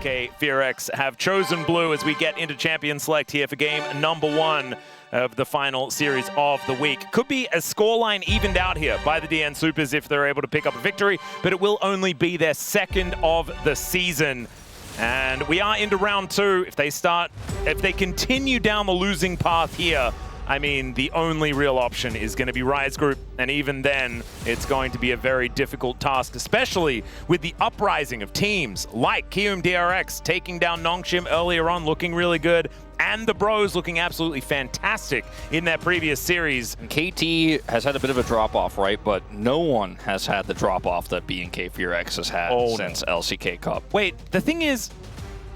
BNK FearX have chosen blue as we get into Champion Select here for game number 1 of the final series of the week. Could be a scoreline evened out here by the DN Supers if they're able to pick up a victory, but it will only be their second of the season. And we are into round 2. If they continue down the losing path here, I mean, the only real option is going to be Riot's Group, and even then, it's going to be a very difficult task, especially with the uprising of teams like Kium DRX taking down Nongshim earlier on, looking really good, and the Bros looking absolutely fantastic in their previous series. KT has had a bit of a drop-off, right? But no one has had the drop-off that BNK FearX has had since LCK Cup. Wait, the thing is,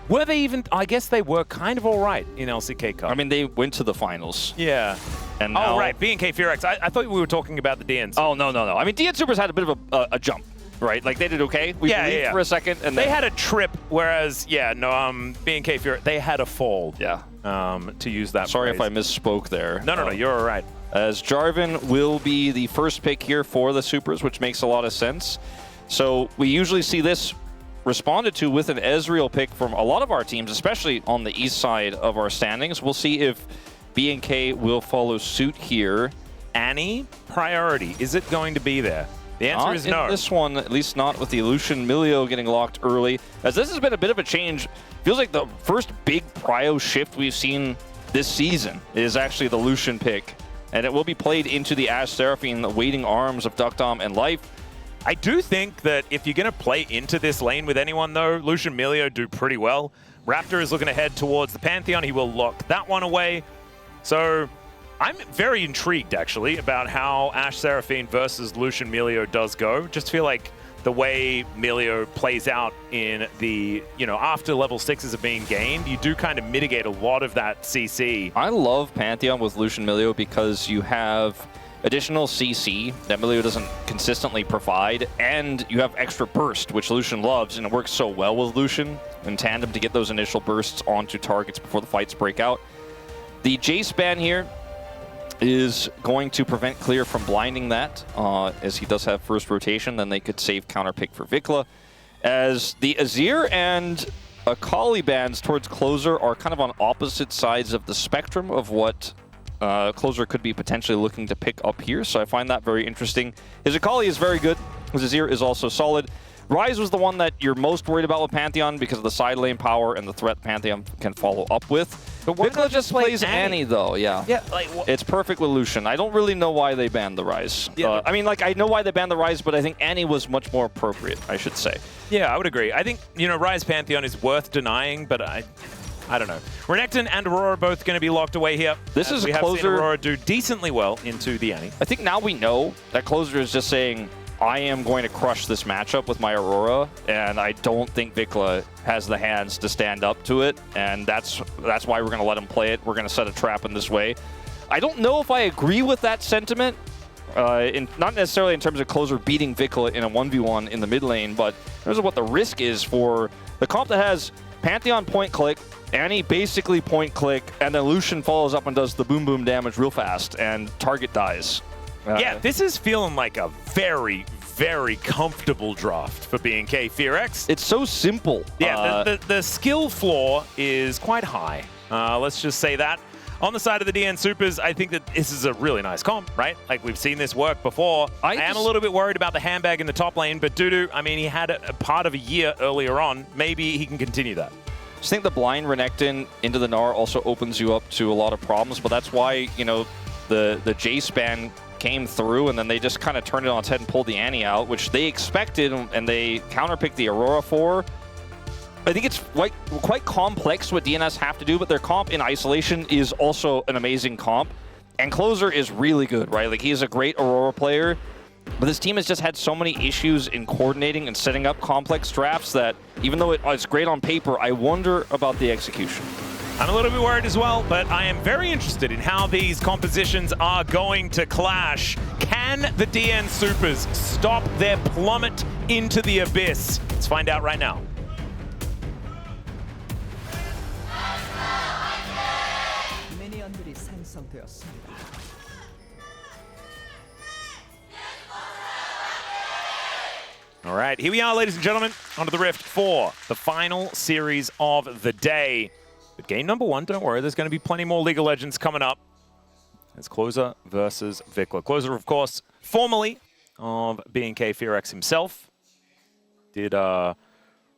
were they even? I guess they were kind of all right in LCK Cup. I mean, they went to the finals. Yeah. And now, oh, right. BNK FearX. I thought we were talking about the DNs. Oh, no. I mean, DN Supers had a bit of a jump, right? Like, they did okay. We believed for a second. And they had a trip, whereas, BNK FearX, they had a fall. Yeah. To use that Sorry phrase. if I misspoke there. No, you're all right. As Jarvan will be the first pick here for the Supers, which makes a lot of sense. So we usually see this responded to with an Ezreal pick from a lot of our teams, especially on the east side of our standings. We'll see if BNK will follow suit here. Annie, priority. Is it going to be there? The answer is no. In this one, at least not with the Lucian Milio getting locked early. As this has been a bit of a change. Feels like the first big prio shift we've seen this season is actually the Lucian pick. And it will be played into the Ashe Seraphine, the waiting arms of Duckdom and Life. I do think that if you're going to play into this lane with anyone, though, Lucian Milio do pretty well. Raptor is looking to head towards the Pantheon. He will lock that one away. So I'm very intrigued, actually, about how Ashe Seraphine versus Lucian Milio does go. Just feel like the way Milio plays out in the, after level 6s are being gained, you do kind of mitigate a lot of that CC. I love Pantheon with Lucian Milio because you have additional CC that Milio doesn't consistently provide, and you have extra burst, which Lucian loves, and it works so well with Lucian in tandem to get those initial bursts onto targets before the fights break out. The Jace ban here is going to prevent Clear from blinding that, as he does have first rotation. Then they could save counter pick for Vikla. As the Azir and Akali bans towards Closer are kind of on opposite sides of the spectrum of what Closer could be potentially looking to pick up here, so I find that very interesting. His Akali is very good. His Azir is also solid. Ryze was the one that you're most worried about with Pantheon because of the side lane power and the threat Pantheon can follow up with. But Vikla just plays Annie, though, yeah. Yeah, it's perfect with Lucian. I don't really know why they banned the Ryze. Yeah, I mean, I know why they banned the Ryze, but I think Annie was much more appropriate, I should say. Yeah, I would agree. I think, Ryze Pantheon is worth denying, but I don't know. Renekton and Aurora both going to be locked away here. This is we a Closer. Have seen Aurora do decently well into the Annie. I think now we know that Closer is just saying, I am going to crush this matchup with my Aurora, and I don't think Vikla has the hands to stand up to it, and that's why we're going to let him play it. We're going to set a trap in this way. I don't know if I agree with that sentiment, not necessarily in terms of Closer beating Vikla in a 1v1 in the mid lane, but in terms of what the risk is for the comp that has Pantheon point click, Annie basically point click, and then Lucian follows up and does the boom boom damage real fast, and target dies. Yeah, this is feeling like a very, very comfortable draft for BNK FearX. It's so simple. Yeah, the skill floor is quite high. Let's just say that. On the side of the DN Supers, I think that this is a really nice comp, right? Like, we've seen this work before. I am a little bit worried about the handbag in the top lane, but Dudu, I mean, he had a part of a year earlier on. Maybe he can continue that. I just think the blind Renekton into the Gnar also opens you up to a lot of problems, but that's why, the Jace ban came through, and then they just kind of turned it on its head and pulled the Annie out, which they expected, and they counterpicked the Aurora for. I think it's quite complex what DNS have to do, but their comp in isolation is also an amazing comp. And Closer is really good, right? Like, he's a great Aurora player, but this team has just had so many issues in coordinating and setting up complex drafts that even though it's great on paper, I wonder about the execution. I'm a little bit worried as well, but I am very interested in how these compositions are going to clash. Can the DN Supers stop their plummet into the abyss? Let's find out right now. All right, here we are, ladies and gentlemen, onto the Rift for the final series of the day. But game number 1, don't worry, there's going to be plenty more League of Legends coming up. It's Closer versus Vikla. Closer, of course, formerly of B&K FearX himself, did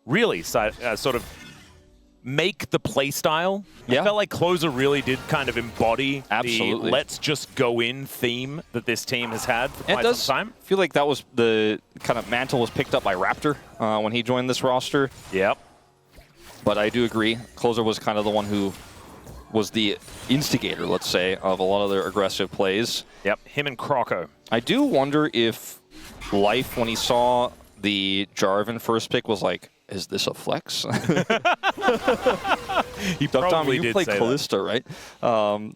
really sort of make the play style. Yeah. I felt like Closer really did kind of embody the let's just go in theme that this team has had for quite some time. I feel like that was the kind of mantle was picked up by Raptor when he joined this roster. Yep. But I do agree, Closer was kind of the one who was the instigator, let's say, of a lot of their aggressive plays. Yep, him and Croco. I do wonder if Life, when he saw the Jarvan first pick, was like, is this a flex? He probably you did play say Callista, right?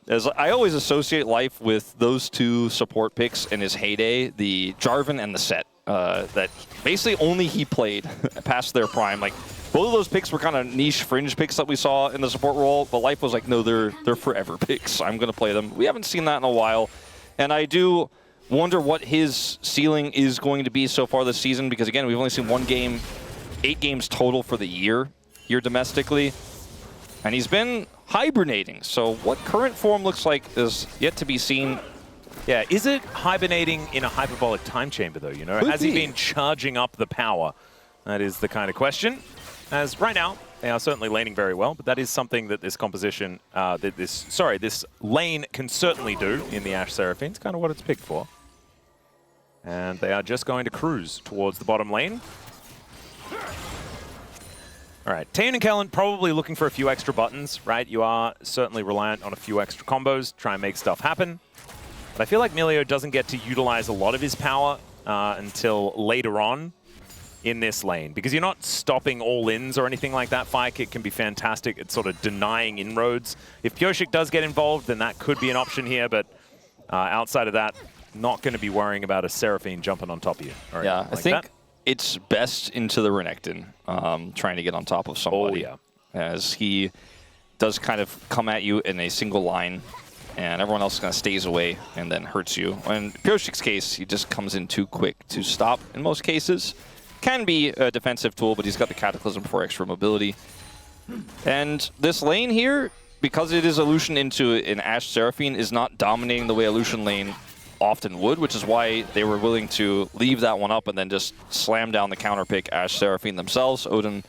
As I always associate Life with those two support picks in his heyday, the Jarvan and the Set, that basically only he played past their prime. Like, both of those picks were kind of niche fringe picks that we saw in the support role, but Life was like, no, they're forever picks. I'm going to play them. We haven't seen that in a while, and I do wonder what his ceiling is going to be so far this season, because again, we've only seen one game, 8 games total for the year here domestically, and he's been hibernating. So what current form looks like is yet to be seen. Yeah, is it hibernating in a hyperbolic time chamber, though? You know, has he been charging up the power? That is the kind of question. As right now, they are certainly laning very well, but that is something that this composition, this lane can certainly do in the Ashe Seraphine. It's kind of what it's picked for. And they are just going to cruise towards the bottom lane. All right, Taeyeon and Kellen probably looking for a few extra buttons, right? You are certainly reliant on a few extra combos, try and make stuff happen. But I feel like Milio doesn't get to utilize a lot of his power until later on in this lane, because you're not stopping all-ins or anything like that. Fire Kick can be fantastic at sort of denying inroads. If Pyosik does get involved, then that could be an option here, but outside of that, not going to be worrying about a Seraphine jumping on top of you. Yeah, like I think it's best into the Renekton, trying to get on top of somebody. Oh, yeah. As he does kind of come at you in a single line, and everyone else kind of stays away and then hurts you. In Pyosik's case, he just comes in too quick to stop in most cases. Can be a defensive tool, but he's got the Cataclysm for extra mobility. And this lane here, because it is a Lucian into an Ashe Seraphine, is not dominating the way a Lucian lane often would, which is why they were willing to leave that one up and then just slam down the counter pick Ashe Seraphine themselves. Odin,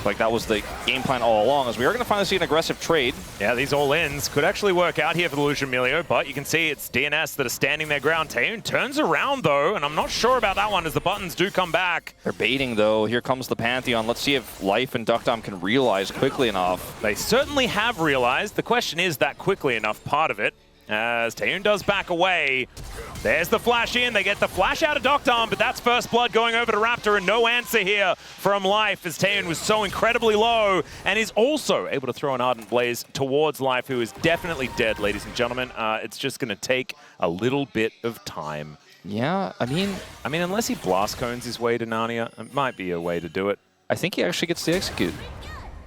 like that was the game plan all along, as we are going to finally see an aggressive trade. Yeah, these all-ins could actually work out here for the Lucian Milio, but you can see it's DNS that are standing their ground. Taeyeon turns around, though, and I'm not sure about that one as the buttons do come back. They're baiting, though. Here comes the Pantheon. Let's see if Life and Duckdom can realize quickly enough. They certainly have realized. The question is that quickly enough part of it, as Taeyeon does back away. There's the flash in. They get the flash out of Duckdom, but that's first blood going over to Raptor, and no answer here from Life, as Taeyeon was so incredibly low and is also able to throw an Ardent Blaze towards Life, who is definitely dead, ladies and gentlemen. It's just going to take a little bit of time. Yeah, I mean, unless he blast cones his way to Narnia, it might be a way to do it. I think he actually gets the execute.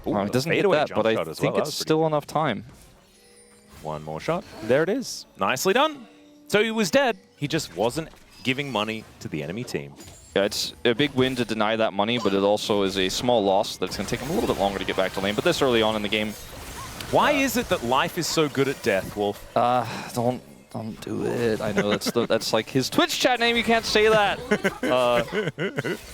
Ooh, he doesn't get that, but I think it's still enough time. One more shot. There it is. Nicely done. So he was dead. He just wasn't giving money to the enemy team. Yeah, it's a big win to deny that money, but it also is a small loss that's going to take him a little bit longer to get back to lane. But this early on in the game. Why is it that Life is so good at death, Wolf? Don't do it. I know that's like his Twitch chat name. You can't say that.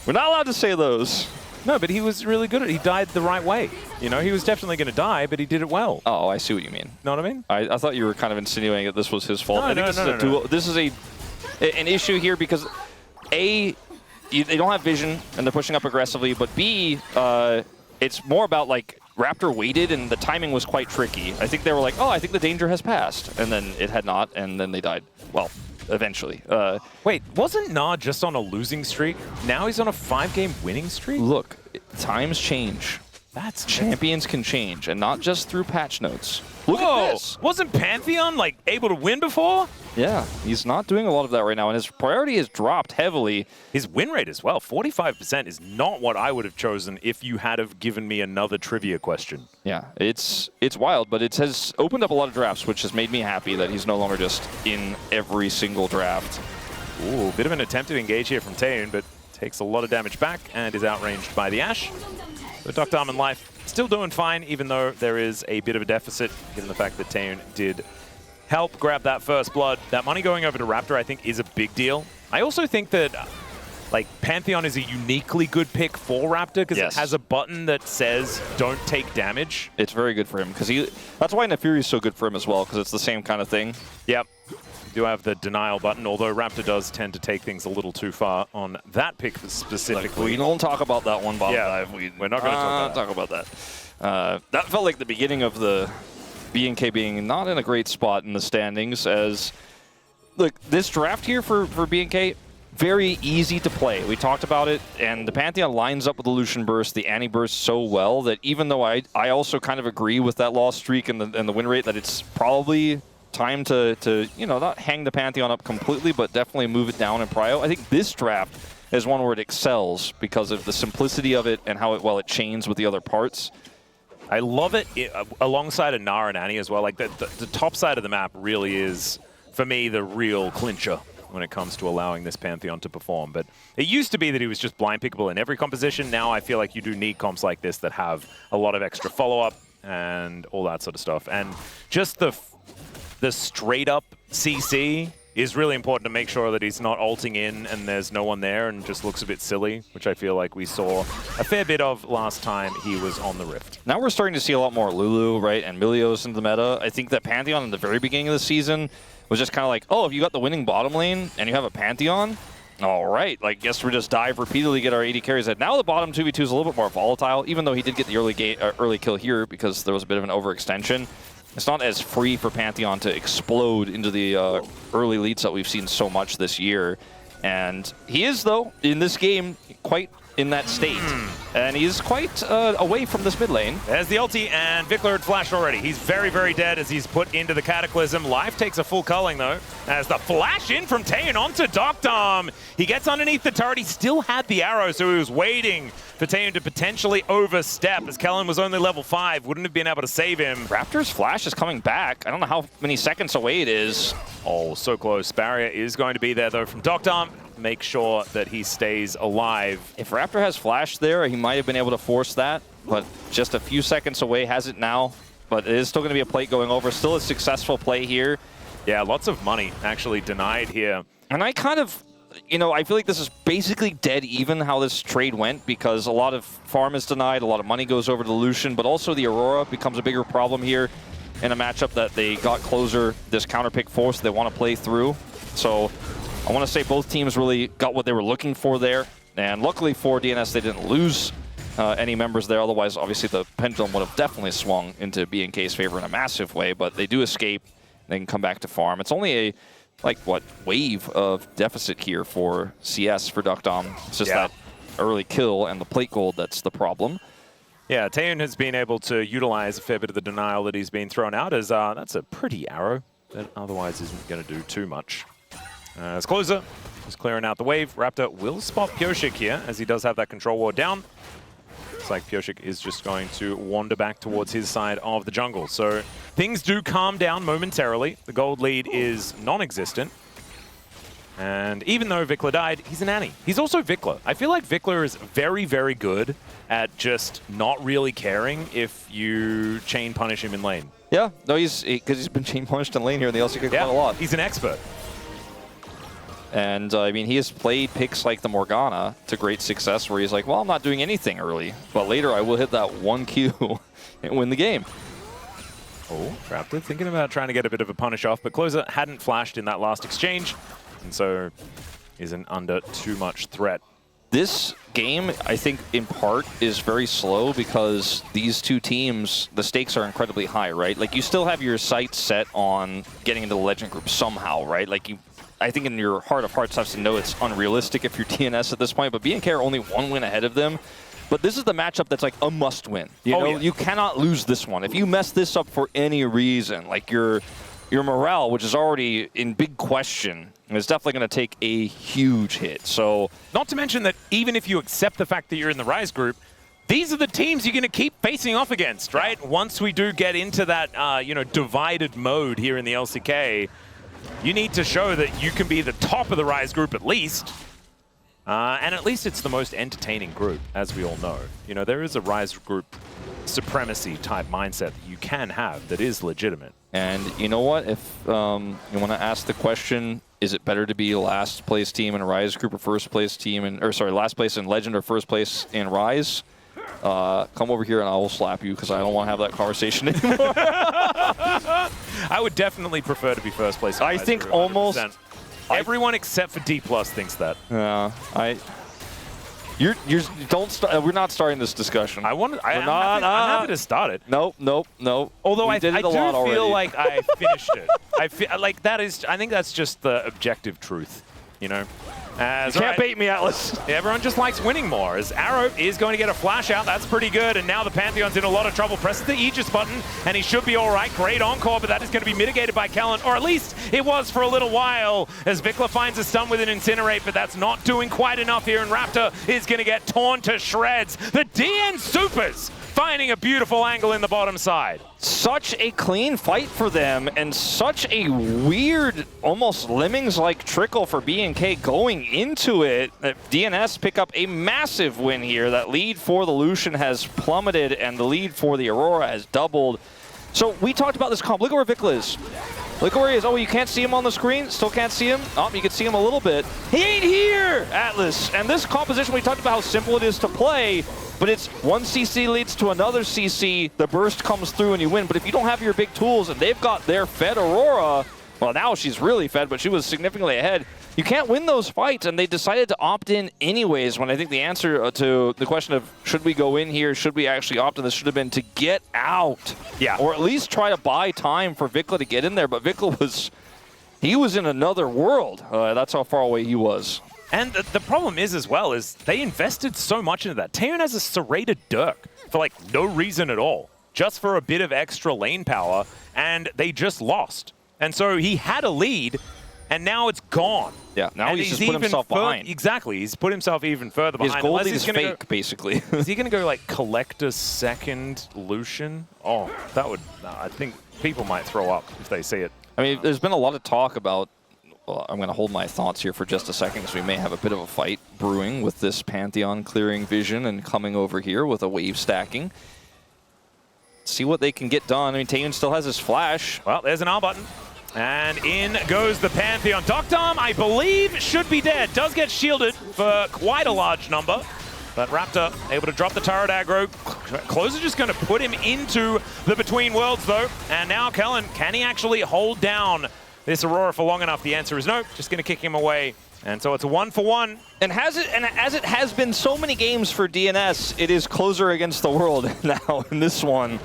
We're not allowed to say those. No, but he was really good at it. He died the right way. You know, he was definitely going to die, but he did it well. Oh, I see what you mean. Know what I mean? I thought you were kind of insinuating that this was his fault. No, I think this is an issue here because A, they don't have vision and they're pushing up aggressively, but B, it's more about like Raptor waited and the timing was quite tricky. I think they were like, oh, I think the danger has passed, and then it had not, and then they died. Well, eventually. Wait, wasn't Na just on a losing streak? Now he's on a 5-game winning streak? Look, times change. Champions can change, and not just through patch notes. Look at this. Wasn't Pantheon like able to win before? Yeah, he's not doing a lot of that right now, and his priority has dropped heavily. His win rate as well, 45% is not what I would have chosen if you had have given me another trivia question. Yeah, it's wild, but it has opened up a lot of drafts, which has made me happy that he's no longer just in every single draft. Ooh, bit of an attempt to engage here from Taeyeon, but takes a lot of damage back and is outranged by the Ashe. So Dr. Arm and Life still doing fine, even though there is a bit of a deficit, given the fact that Taeun did help grab that first blood. That money going over to Raptor, I think, is a big deal. I also think that like Pantheon is a uniquely good pick for Raptor because it has a button that says don't take damage. It's very good for him because that's why Nefiri is so good for him as well, because it's the same kind of thing. Yep. You do have the denial button, although Raptor does tend to take things a little too far on that pick specifically. Like, we don't talk about that one bottom dive. We're not going to talk about that. That felt like the beginning of the BNK being not in a great spot in the standings, as look, this draft here for BNK, very easy to play. We talked about it, and the Pantheon lines up with the Lucian Burst, the Annie Burst so well that even though I also kind of agree with that loss streak and the win rate, that it's probably time to not hang the Pantheon up completely, but definitely move it down in prio. I think this draft is one where it excels because of the simplicity of it and how it chains with the other parts. I love it alongside a Nara and Annie as well. Like the top side of the map really is, for me, the real clincher when it comes to allowing this Pantheon to perform. But it used to be that he was just blind pickable in every composition. Now I feel like you do need comps like this that have a lot of extra follow-up and all that sort of stuff. And just the straight-up CC is really important to make sure that he's not ulting in and there's no one there and just looks a bit silly, which I feel like we saw a fair bit of last time he was on the Rift. Now we're starting to see a lot more Lulu, right, and Milios in the meta. I think that Pantheon in the very beginning of the season was just kind of like, oh, if you got the winning bottom lane and you have a Pantheon, all right, like, guess we just dive repeatedly, get our AD carries. And now the bottom 2v2 is a little bit more volatile, even though he did get the early kill here because there was a bit of an overextension. It's not as free for Pantheon to explode into the early leads that we've seen so much this year. And he is, though, in this game, quite in that state. And he's quite away from this mid lane. There's the ulti, and Vikler had flashed already. He's very, very dead as he's put into the Cataclysm. Life takes a full culling, though, as the flash in from Taeun onto Doctom. He gets underneath the turret. He still had the arrow, so he was waiting for Taeun to potentially overstep, as Kellen was only level 5. Wouldn't have been able to save him. Raptor's flash is coming back. I don't know how many seconds away it is. Oh, so close. Barrier is going to be there, though, from Doctom. Make sure that he stays alive. If Raptor has flash there, he might have been able to force that, but just a few seconds away, has it now. But it is still going to be a plate going over. Still a successful play here. Yeah, lots of money actually denied here. And I kind of, I feel like this is basically dead even how this trade went, because a lot of farm is denied, a lot of money goes over to Lucian, but also the Aurora becomes a bigger problem here in a matchup that they got closer, this counter pick force they want to play through. So I want to say both teams really got what they were looking for there. And luckily for DNS, they didn't lose any members there. Otherwise, obviously, the pendulum would have definitely swung into BNK's favor in a massive way. But they do escape. They can come back to farm. It's only a, wave of deficit here for CS for Doctom. It's just that early kill and the plate gold that's the problem. Yeah, Taeun has been able to utilize a fair bit of the denial that he's been thrown out, as that's a pretty arrow that otherwise isn't going to do too much. As Closer is clearing out the wave, Raptor will spot Pioshik here, as he does have that control ward down. Looks like Pioshik is just going to wander back towards his side of the jungle. So things do calm down momentarily. The gold lead is non-existent. And even though Vikler died, he's an Annie. He's also Vikler. I feel like Vikler is very, very good at just not really caring if you chain punish him in lane. Yeah, no, because he's been chain punished in lane here in the LCK quite a lot. He's an expert. And, I mean, he has played picks like the Morgana to great success where he's like, well, I'm not doing anything early, but later I will hit that 1Q and win the game. Oh, Raptor thinking about trying to get a bit of a punish off, but Closer hadn't flashed in that last exchange, and so isn't under too much threat. This game, I think, in part, is very slow because these two teams, the stakes are incredibly high, right? Like, you still have your sights set on getting into the Legend group somehow, right? Like, I think in your heart of hearts have to know it's unrealistic if you're DNS at this point, but BNK are only one win ahead of them. But this is the matchup that's like a must-win. You cannot lose this one. If you mess this up for any reason, like your morale, which is already in big question, is definitely going to take a huge hit. So, not to mention that even if you accept the fact that you're in the Rise group, these are the teams you're going to keep facing off against, right? Once we do get into that, divided mode here in the LCK, you need to show that you can be the top of the Rise group at least. And at least it's the most entertaining group, as we all know. You know, there is a Rise group supremacy type mindset that you can have that is legitimate. And you know what? If you want to ask the question, is it better to be last place team in a Rise group or first place team in, or sorry, last place in Legend or first place in Rise? Come over here and I will slap you because I don't want to have that conversation anymore. I would definitely prefer to be first place. I think 100%. almost everyone except for D+ thinks that. Yeah, you're don't start. We're not starting this discussion. I'm happy to start it. Nope. Although I do already. feel like I finished it. I feel like that is. I think that's just the objective truth. You know. You can't bait me, Atlas. Everyone just likes winning more. As Arrow is going to get a flash out. That's pretty good. And now the Pantheon's in a lot of trouble. Presses the Aegis button, and he should be all right. Great encore, but that is going to be mitigated by Kellen, or at least it was for a little while, as Vikla finds a stun with an Incinerate, but that's not doing quite enough here, and Raptor is going to get torn to shreds. The DN Supers finding a beautiful angle in the bottom side. Such a clean fight for them, and such a weird, almost Lemmings-like trickle for BNK going into it. DNS pick up a massive win here. That lead for the Lucian has plummeted, and the lead for the Aurora has doubled. So we talked about this comp. Look at where Vikla is. Look where he is. Oh, you can't see him on the screen? Still can't see him? Oh, you can see him a little bit. He ain't here, Atlas. And this composition, we talked about how simple it is to play, but it's one CC leads to another CC, the burst comes through and you win. But if you don't have your big tools and they've got their fed Aurora, well, now she's really fed, but she was significantly ahead. You can't win those fights, and they decided to opt in anyways, when I think the answer to the question of should we go in here, should we actually opt in, this should have been to get out. Yeah. Or at least try to buy time for Vikla to get in there, but Vikla was in another world. That's how far away he was. And the problem is, as well, is they invested so much into that. Taeyeon has a serrated Dirk for, like, no reason at all, just for a bit of extra lane power, and they just lost. And so he had a lead, and now it's gone. Yeah, now he's just put himself behind. Exactly, he's put himself even further behind. His gold lead is fake, basically. Is he going to go, like, Collector second Lucian? Oh, that would... I think people might throw up if they see it. I mean, there's been a lot of talk about... Well, I'm going to hold my thoughts here for just a second because we may have a bit of a fight brewing with this Pantheon clearing vision and coming over here with a wave stacking. See what they can get done. I mean, Taeyeon still has his flash. Well, there's an R button. And in goes the Pantheon. Doctom, I believe, should be dead. Does get shielded for quite a large number. But Raptor able to drop the turret aggro. Closer just going to put him into the Between Worlds, though. And now Kellen, can he actually hold down this Aurora for long enough? The answer is no. Just going to kick him away. And so it's a 1-for-1. And as it has been so many games for DNS, it is closer against the world now in this one.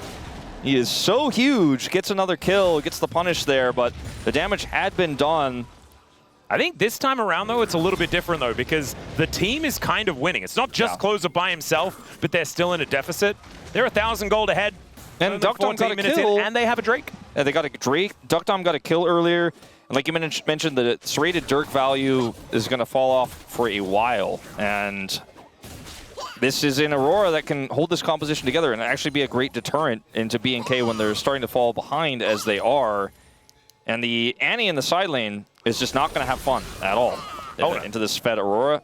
He is so huge, gets another kill, gets the punish there, but the damage had been done. I think this time around, though, it's a little bit different, though, because the team is kind of winning. It's not just Closer by himself, but they're still in a deficit. They're 1,000 gold ahead. And Duckdom got a kill. And they have a Drake. Yeah, they got a Drake. Duckdom got a kill earlier. And like you mentioned, the serrated Dirk value is going to fall off for a while. And this is an Aurora that can hold this composition together and actually be a great deterrent into BNK when they're starting to fall behind as they are. And the Annie in the side lane is just not going to have fun at all into this fed Aurora.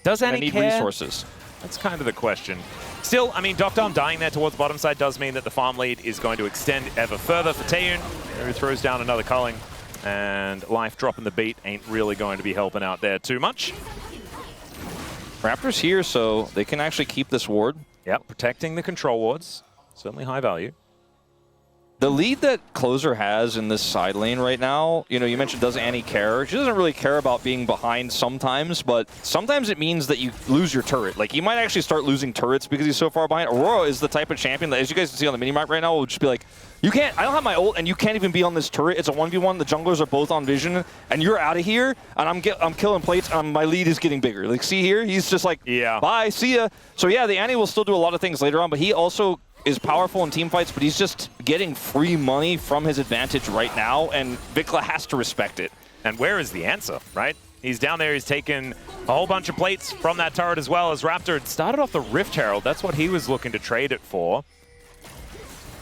Does Annie need care? Resources? That's kind of the question. Still, I mean, Doctom dying there towards the bottom side does mean that the farm lead is going to extend ever further for Taeyeon, who throws down another culling. And life dropping the beat ain't really going to be helping out there too much. Raptors here, so they can actually keep this ward. Yep, protecting the control wards. Certainly high value. The lead that Closer has in this side lane right now, you know, you mentioned does Annie care? She doesn't really care about being behind sometimes, but sometimes it means that you lose your turret. Like, you might actually start losing turrets because he's so far behind. Aurora is the type of champion that, as you guys can see on the minimap right now, will just be like, you can't, I don't have my ult, and you can't even be on this turret. It's a 1v1. The junglers are both on vision, and you're out of here, and I'm killing plates, and my lead is getting bigger. Like, see here? He's just like, bye, see ya. So yeah, the Annie will still do a lot of things later on, but he also is powerful in team fights, but he's just getting free money from his advantage right now, and Vikla has to respect it. And where is the answer, right? He's down there, he's taken a whole bunch of plates from that turret as well, as Raptor had started off the Rift Herald. That's what he was looking to trade it for.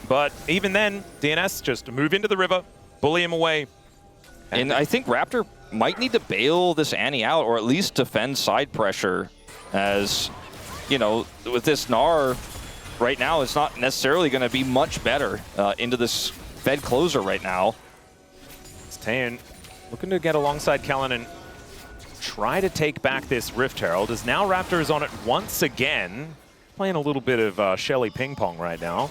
But even then, DNS just move into the river, bully him away. And I think Raptor might need to bail this Annie out, or at least defend side pressure, as, you know, with this Gnar right now, it's not necessarily going to be much better into this Fed closer right now. It's Taeyeon looking to get alongside Kellen and try to take back this Rift Herald, as now Raptor is on it once again, playing a little bit of Shelly ping pong right now.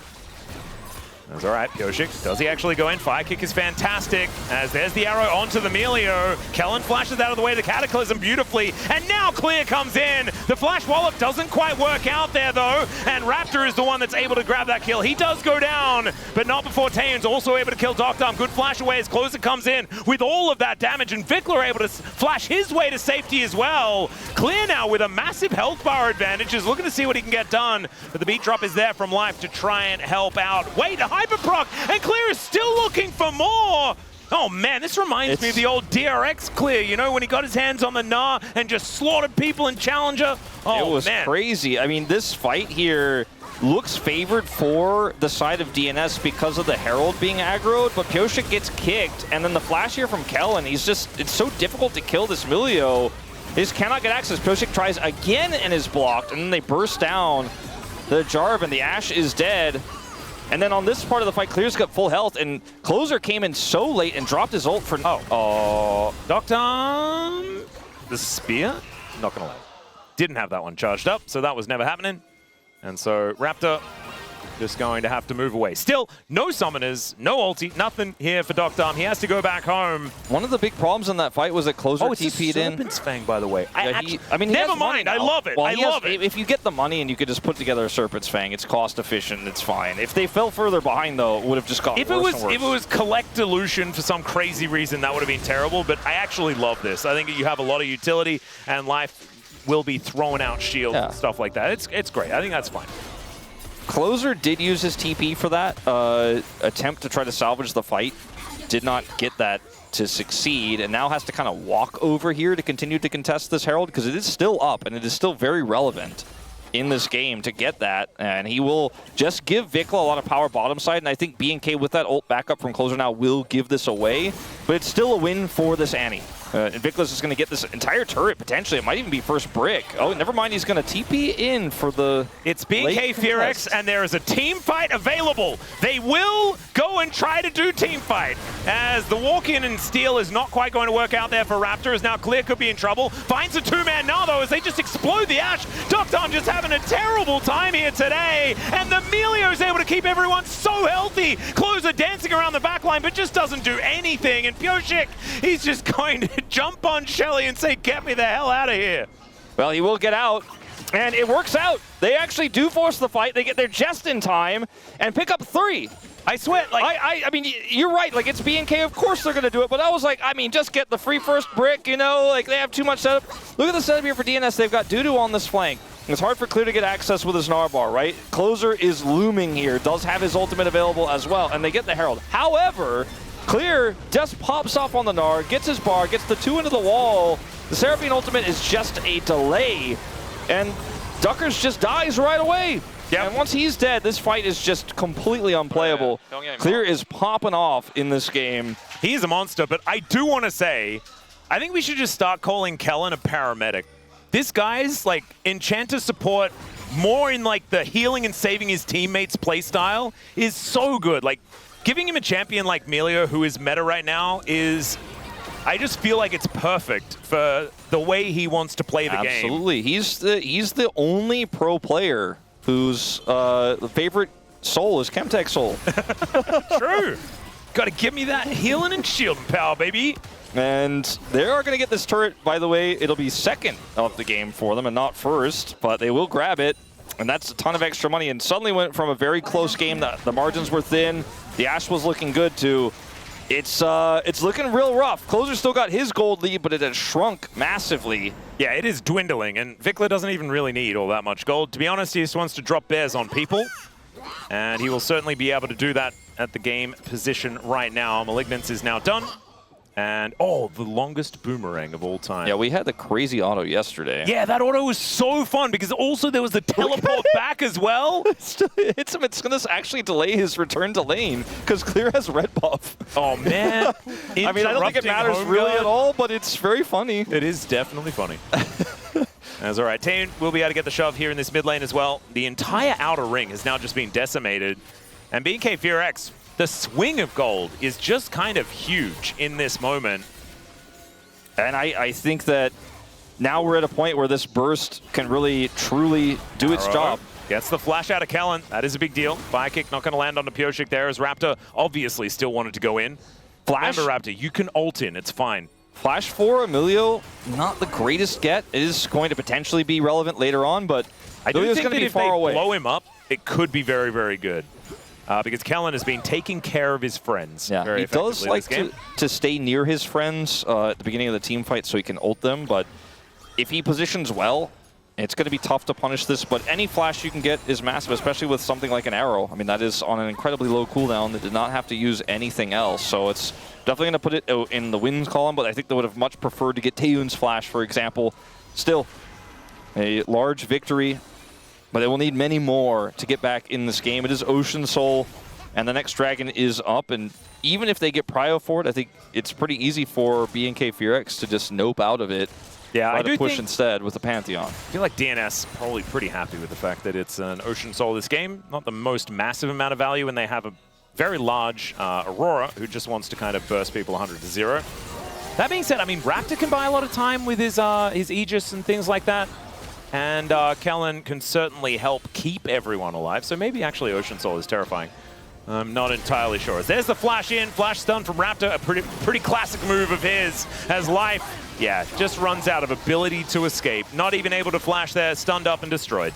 That's all right, Pyosik. Does he actually go in? Fire kick is fantastic, as there's the arrow onto the Melio. Kellen flashes out of the way of the Cataclysm beautifully, and now Clear comes in. The flash wallop doesn't quite work out there, though, and Raptor is the one that's able to grab that kill. He does go down, but not before Taeyeon's also able to kill Doctorm. Good flash away as Closer comes in with all of that damage, and Vikler able to flash his way to safety as well. Clear now with a massive health bar advantage, is looking to see what he can get done, but the beat drop is there from Life to try and help out. Wait, a hyperproc, and Clear is still looking for more. Oh man, this reminds me of the old DRX Clear, you know, when he got his hands on the Gnar and just slaughtered people in Challenger. Oh, it was man. Crazy. I mean, this fight here looks favored for the side of DNS because of the Herald being aggroed, but Pyosik gets kicked, and then the flash here from Kellen, it's so difficult to kill this Melio. He just cannot get access. Pyosik tries again and is blocked, and then they burst down the Jarvan, and the Ashe is dead. And then on this part of the fight, Clear's got full health, and Closer came in so late and dropped his ult for... Doctorm, the spear? Not gonna lie. Didn't have that one charged up, so that was never happening. And so Raptor just going to have to move away. Still, no summoners, no ulti, nothing here for Doctorm. He has to go back home. One of the big problems in that fight was that Closer TP'd in. Oh, it's a Serpent's Fang, by the way. I mean, never mind, I love it. Well, I love it. If you get the money and you could just put together a Serpent's Fang, it's cost efficient, it's fine. If they fell further behind, though, it would have just gotten worse and worse. If it was collect dilution for some crazy reason, that would have been terrible, but I actually love this. I think you have a lot of utility, and Life will be throwing out shields and stuff like that. It's great. I think that's fine. Closer did use his TP for that attempt to try to salvage the fight. Did not get that to succeed, and now has to kind of walk over here to continue to contest this Herald, because it is still up, and it is still very relevant in this game to get that, and he will just give Vikla a lot of power bottom side, and I think BNK with that ult backup from Closer now will give this away, but it's still a win for this Annie. And Vikla's just going to get this entire turret, potentially. It might even be first brick. Oh, never mind. He's going to TP in for the... It's BK Fearx, and there is a team fight available. They will go and try to do team fight, as the walk-in and steal is not quite going to work out there for Raptor, as now Clear could be in trouble. Finds a two-man now, though, as they just explode the Ashe. Doctorm just having a terrible time here today, and the Melio's able to keep everyone so healthy. Closer dancing around the backline, but just doesn't do anything, and Pyosik, he's just going to jump on Shelly and say, get me the hell out of here. Well, he will get out, and it works out. They actually do force the fight. They get there just in time and pick up 3. I swear, like... I mean, you're right. Like, it's BNK. Of course they're going to do it. But I was like, I mean, just get the free first brick, you know? Like, they have too much setup. Look at the setup here for DNS. They've got Dudu on this flank. It's hard for Clear to get access with his Gnar bar, right? Closer is looming here. Does have his ultimate available as well. And they get the Herald. However... Clear just pops off on the Gnar, gets his bar, gets the 2 into the wall. The Seraphine ultimate is just a delay, and Duckers just dies right away. Yeah. And once he's dead, this fight is just completely unplayable. Clear is popping off in this game. He's a monster, but I do want to say, I think we should just start calling Kellen a paramedic. This guy's like Enchanter support, more in like the healing and saving his teammates play style, is so good. Like, giving him a champion like Melio, who is meta right now, is... I just feel like it's perfect for the way he wants to play the game. Absolutely. He's the only pro player whose favorite soul is Chemtech Soul. True. Got to give me that healing and shielding power, baby. And they are going to get this turret, by the way. It'll be second of the game for them and not first, but they will grab it. And that's a ton of extra money, and suddenly went from a very close game that the margins were thin, the Ashe was looking good, to it's looking real rough. Closer still got his gold lead, but it has shrunk massively. Yeah, it is dwindling, and Vikla doesn't even really need all that much gold. To be honest, he just wants to drop bears on people, and he will certainly be able to do that at the game position right now. Malignance is now done, And, oh, the longest boomerang of all time. Yeah, we had the crazy auto yesterday. Yeah, that auto was so fun because also there was the teleport back as well. Hits him. It's going to actually delay his return to lane because Clear has red buff. Oh, man. I mean, I don't think it matters really at all, but it's very funny. It is definitely funny. That's all right. Taeyeon will be able to get the shove here in this mid lane as well. The entire outer ring has now just been decimated. And BK FearX, the swing of gold is just kind of huge in this moment. And I think that now we're at a point where this burst can really, truly do its job. Gets the flash out of Kellen. That is a big deal. Fire kick not going to land on the Pyosik there as Raptor obviously still wanted to go in. Flash? Remember, Raptor, you can ult in. It's fine. Flash for Emilio, not the greatest get. It is going to potentially be relevant later on, but I do Emilio's think going to that be if far they away. blow him up, it could be very, very good. Because Kellen has been taking care of his friends. Yeah, very he does like this to stay near his friends at the beginning of the team fight so he can ult them, but if he positions well, it's going to be tough to punish this, but any flash you can get is massive, especially with something like an arrow. I mean, that is on an incredibly low cooldown that did not have to use anything else, so it's definitely going to put it in the wins column, but I think they would have much preferred to get Taeyeon's flash, for example. Still, a large victory, but they will need many more to get back in this game. It is Ocean Soul, and the next dragon is up, and even if they get prio for it, I think it's pretty easy for BNK FearX to just nope out of it. Yeah, I do push think instead with the Pantheon. I feel like DNS probably pretty happy with the fact that it's an Ocean Soul this game. Not the most massive amount of value, and they have a very large Aurora who just wants to kind of burst people 100-0. That being said, I mean, Raptor can buy a lot of time with his Aegis and things like that. And Kellen can certainly help keep everyone alive. So maybe actually Ocean Soul is terrifying. I'm not entirely sure. There's the flash in, flash stun from Raptor, a pretty classic move of his as life. Yeah, just runs out of ability to escape. Not even able to flash there, stunned up and destroyed.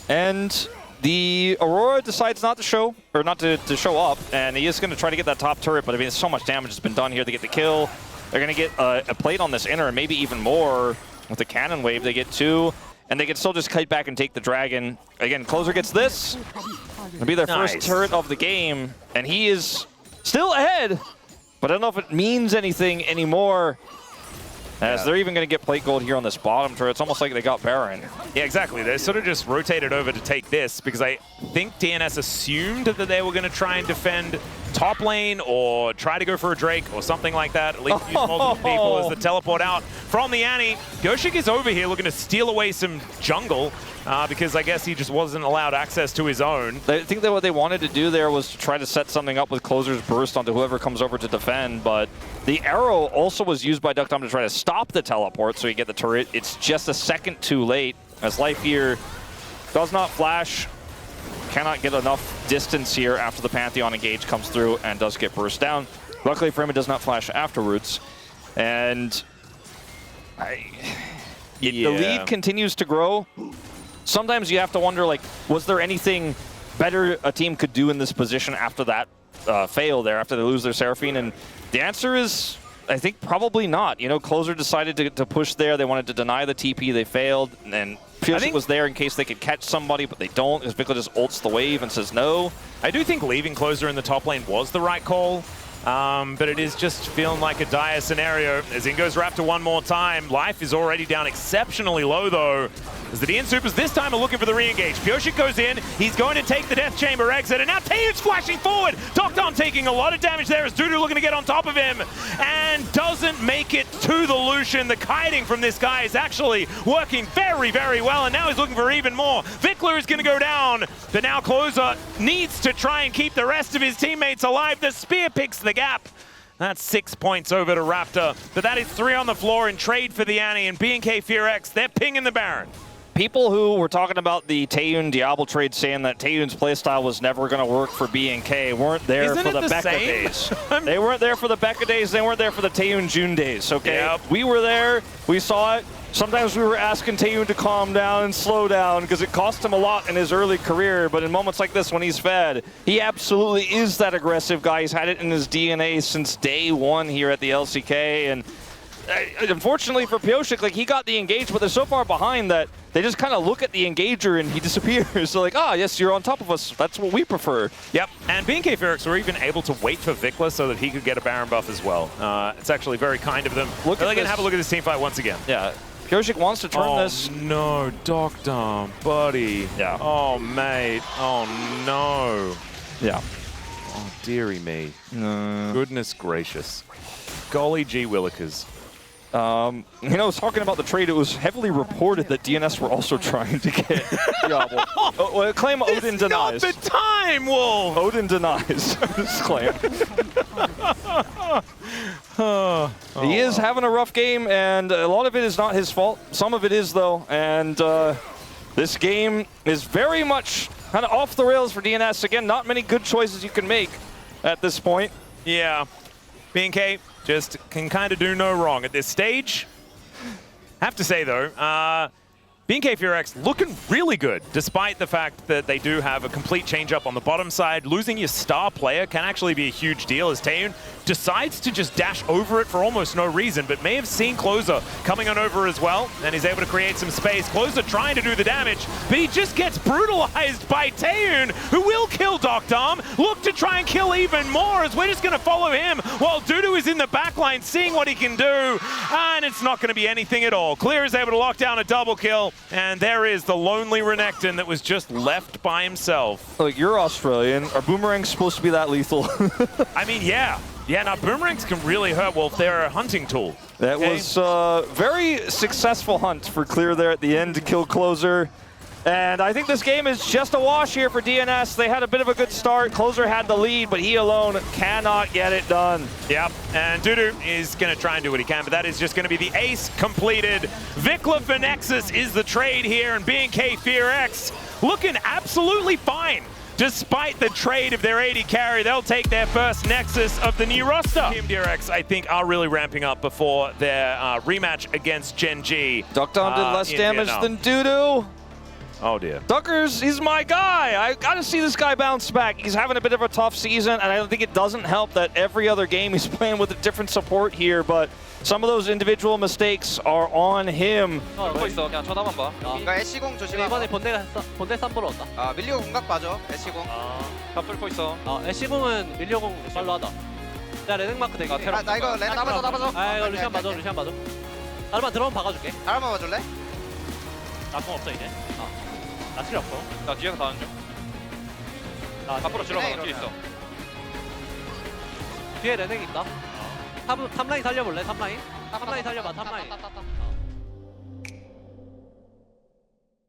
And the Aurora decides not to show, or not to show up, and he is going to try to get that top turret, but I mean, so much damage has been done here to get the kill. They're going to get a plate on this inner, and maybe even more with the cannon wave. They get 2, and they can still just kite back and take the dragon. Again, Closer gets this. It'll be their first turret of the game, and he is still ahead, but I don't know if it means anything anymore. As they're even going to get plate gold here on this bottom turret. It's almost like they got Baron. Yeah, exactly. They sort of just rotated over to take this because I think DNS assumed that they were going to try and defend top lane or try to go for a Drake or something like that. At least use multiple people as the teleport out from the Annie. Pyosik is over here looking to steal away some jungle because I guess he just wasn't allowed access to his own. I think that what they wanted to do there was to try to set something up with Closer's burst onto whoever comes over to defend, but the arrow also was used by Duckdom to try to stop the teleport so you get the turret. It's just a second too late as Life here does not flash. Cannot get enough distance here after the Pantheon engage comes through and does get burst down. Luckily for him, it does not flash afterwards. And the lead continues to grow. Sometimes you have to wonder, like, was there anything better a team could do in this position after that fail there, after they lose their Seraphine? And the answer is, I think, probably not. You know, Closer decided to push there. They wanted to deny the TP. They failed. And Pyosik was there in case they could catch somebody, but they don't, because Vikla just ults the wave and says no. I do think leaving Closer in the top lane was the right call, but it is just feeling like a dire scenario. As in goes Raptor one more time. Life is already down exceptionally low, though, as the DN Supers this time are looking for the re-engage. Pyosik goes in. He's going to take the Death Chamber exit, and now Taeyeon's flashing forward. Dokdom taking a lot of damage there as Dudu looking to get on top of him, and doesn't make it to the Lucian. The kiting from this guy is actually working very, very well, and now he's looking for even more. Vikla is going to go down, but now Closer needs to try and keep the rest of his teammates alive. The spear picks the gap. That's 6 points over to Raptor, but that is 3 on the floor in trade for the Annie, and BNK FearX, they're pinging the Baron. People who were talking about the Taeyeon Diablo trade saying that Taeyeon's playstyle was never going to work for BNK weren't there for the Becca days. They weren't there for the Becca days. They weren't there for the Taeyeon June days, okay? Yep. We were there. We saw it. Sometimes we were asking Taeyeon to calm down and slow down because it cost him a lot in his early career, but in moments like this when he's fed, he absolutely is that aggressive guy. He's had it in his DNA since day one here at the LCK, and unfortunately for Pyosik, like he got the engage, but they're so far behind that they just kind of look at the engager and he disappears. So like, ah, yes, you're on top of us. That's what we prefer. Yep, and BNK Fearx were even able to wait for Vikla so that he could get a Baron buff as well. It's actually very kind of them. They're going to have a look at this team fight once again. Yeah, Pyosik wants to turn this. Oh no, Doctor, buddy. Yeah. Oh mate. Oh no. Yeah. Oh dearie me. Goodness gracious. Golly gee willikers. You know, talking about the trade, it was heavily reported that DNS were also trying to get Diablo. Well, claim Odin denies. Not the time, Wolf! Odin denies this claim. He is having a rough game, and a lot of it is not his fault. Some of it is, though, and this game is very much kind of off the rails for DNS. Again, not many good choices you can make at this point. Yeah. BNK just can kind of do no wrong at this stage. Have to say, though, BNK Fearx looking really good, despite the fact that they do have a complete change-up on the bottom side. Losing your star player can actually be a huge deal as Taeyun decides to just dash over it for almost no reason, but may have seen Closer coming on over as well, and he's able to create some space. Closer trying to do the damage, but he just gets brutalized by Taeyun, who will kill Doctom. Look to try and kill even more, as we're just going to follow him while Dudu is in the backline seeing what he can do, and it's not going to be anything at all. Clear is able to lock down a double kill, and there is the lonely Renekton that was just left by himself. Look, you're Australian. Are boomerangs supposed to be that lethal? I mean, yeah. Yeah, now boomerangs can really hurt, Wolf. They're a hunting tool. That was a very successful hunt for Clear there at the end to kill Closer. And I think this game is just a wash here for DNS. They had a bit of a good start. Closer had the lead, but he alone cannot get it done. Yep, and Dudu is going to try and do what he can, but that is just going to be the ace completed. Vikla for Nexus is the trade here, and BNK Fearx looking absolutely fine. Despite the trade of their AD carry, they'll take their first Nexus of the new roster. Team DRX, I think, are really ramping up before their rematch against Gen G. Doctom did less damage than Dudu. Oh dear. Duckers, he's my guy. I gotta see this guy bounce back. He's having a bit of a tough season, and I think it doesn't help that every other game he's playing with a different support here, but some of those individual mistakes are on him. 보고 있어. 그냥 쳐다만 봐. 그러니까 애쉬공 조심하고. 이번에 본대 쌈보러 왔다. 밀리오 공각 봐줘. 애쉬공. 다 뚫고 있어. 애쉬공은 밀려공 빨로 하다. 자, 레넥마크 대기. 나 이거 레넥 나봐줘. 아, 이거 루시안 봐줘. 나만 들어오면 박아줄게. 다음만 봐줄래? 나공 없어 이제. 나 필요 없어. 나 뒤에서 가는 중. 앞으로 질러봐. 뒤에 있어. 뒤에 레넥 있다. 탑라인 살려볼래? 탑라인 살려봐. 탑라인.